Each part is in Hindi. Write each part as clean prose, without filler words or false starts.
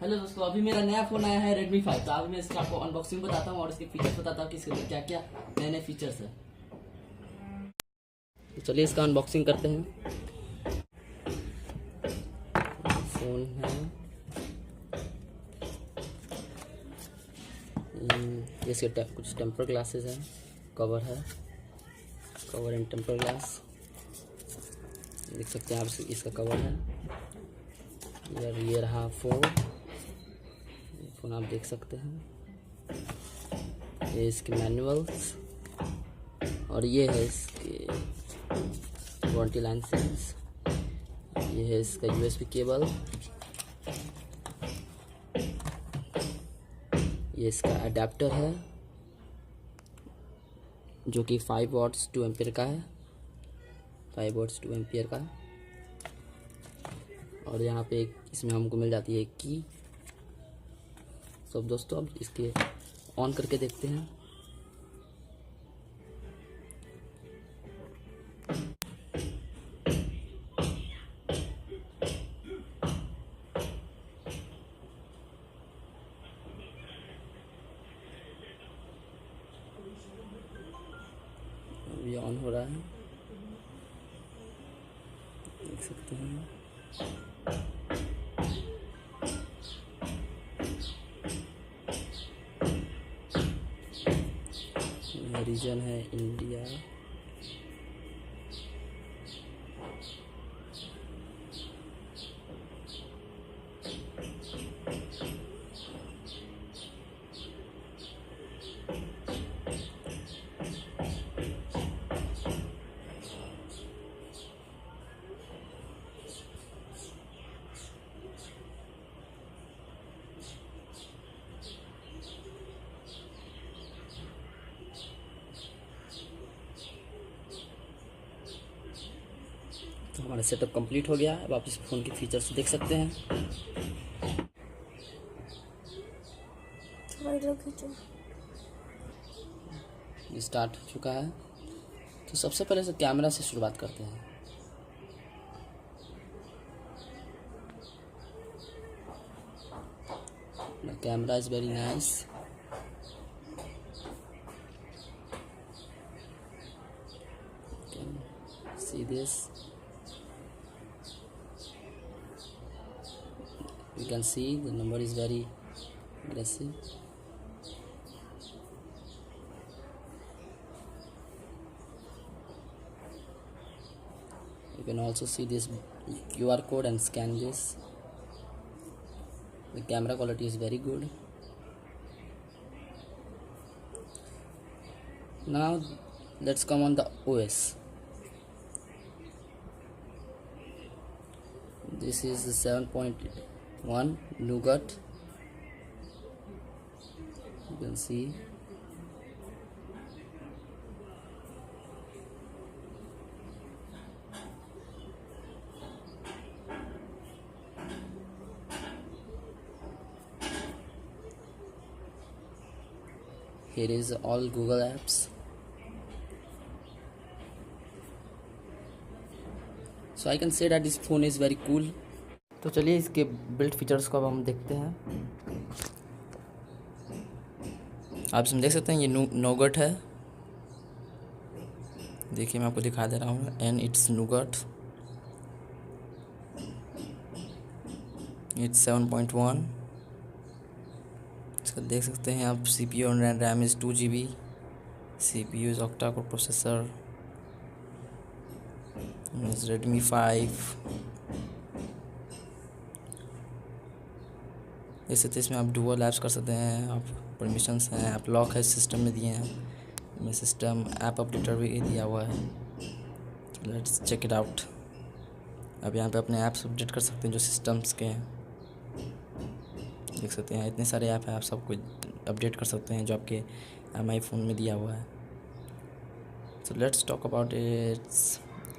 हेलो दोस्तों, अभी मेरा नया फ़ोन आया है Redmi 5। तो अभी मैं इसका आपको अनबॉक्सिंग बताता हूँ और इसके फीचर्स बताता हूँ कि इसके अंदर क्या क्या नए नए फीचर्स है। तो चलिए इसका अनबॉक्सिंग करते हैं। फ़ोन है, ये इसके कुछ टेम्पर ग्लासेस हैं, कवर है, कवर एंड टेम्पर ग्लास देख सकते हैं आप। इसका कवर है, ये रहा फ़ोन आप देख सकते हैं। ये इसके मैनुअल्स और ये है इसके वारंटी लाइसेंस। ये है इसका USB केबल, ये इसका अडेप्टर है जो कि 5 वॉट्स 2 एम्पियर का है, 5 वॉट्स 2 एम्पियर का। और यहाँ पे एक इसमें हमको मिल जाती है एक की। सब दोस्तों अब इसके ऑन करके देखते हैं। ये ऑन हो रहा है, देख सकते हैं। रीजन है इंडिया। तो हमारा सेटअप कंप्लीट हो गया है। अब आप इस फ़ोन के फीचर्स देख सकते हैं। ये स्टार्ट हो चुका है। तो सबसे पहले से कैमरा से शुरुआत करते हैं। The camera is very nice. You can see this. You can see the number is very aggressive. You can also see this QR code and scan this. The camera quality is very good. Now let's come on the OS. This is the 7.1 Nougat. You can see here is all Google apps. So I can say that this phone is very cool. तो चलिए इसके बिल्ड फीचर्स को अब हम देखते हैं। आप इसमें देख सकते हैं ये नोगट है। देखिए मैं आपको दिखा दे रहा हूँ, एंड इट्स नोगट। इट्स 7.1। इसका देख सकते हैं आप। CPU और RAM is 2 GB। CPU is octa core processor. Is Redmi 5। जैसे तो इसमें आप डुअल ऐप्स कर सकते हैं, आप परमिशंस हैं, आप लॉक है सिस्टम में दिए हैं। में सिस्टम ऐप अपडेटर भी दिया हुआ है। Let's check it out. आप यहाँ पे अपने ऐप्स अपडेट कर सकते हैं जो सिस्टम्स के हैं। देख सकते हैं इतने सारे ऐप हैं, आप सब कुछ अपडेट कर सकते हैं जो आपके MI फ़ोन में दिया हुआ है। So let's talk about it's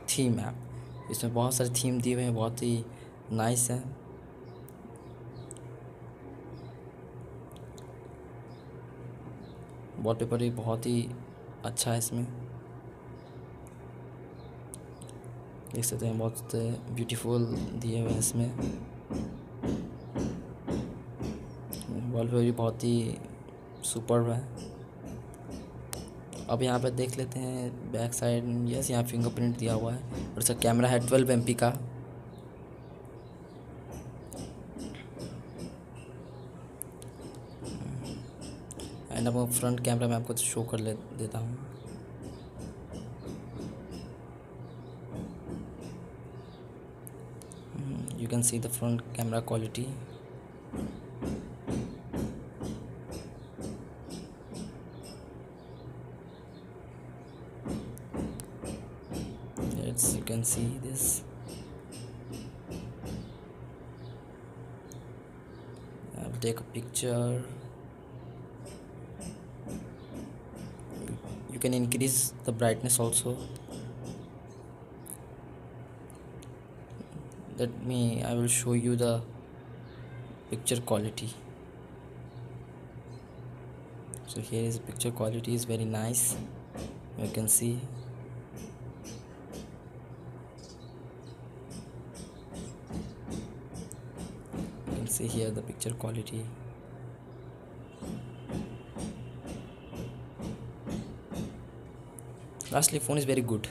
theme app. इसमें बहुत सारे थीम दिए हुए हैं, बहुत ही नाइस है। वॉलपेपर भी बहुत ही अच्छा है इसमें, देख सकते हैं। बहुत ब्यूटीफुल दिए हुए हैं इसमें। वॉलपेपर भी बहुत ही सुपर्ब है। अब यहाँ पे देख लेते हैं बैक साइड। यस, यहाँ फिंगरप्रिंट दिया हुआ है और इसका कैमरा है 12 MP का। एंड अब फ्रंट कैमरा मैं आपको शो कर देता हूँ। You can see the front camera quality. You can see this. I will take a picture. You can increase the brightness also. I will show you the picture quality. So here is picture quality is very nice. You can see. You can see here the picture quality. Lastly, phone is very good.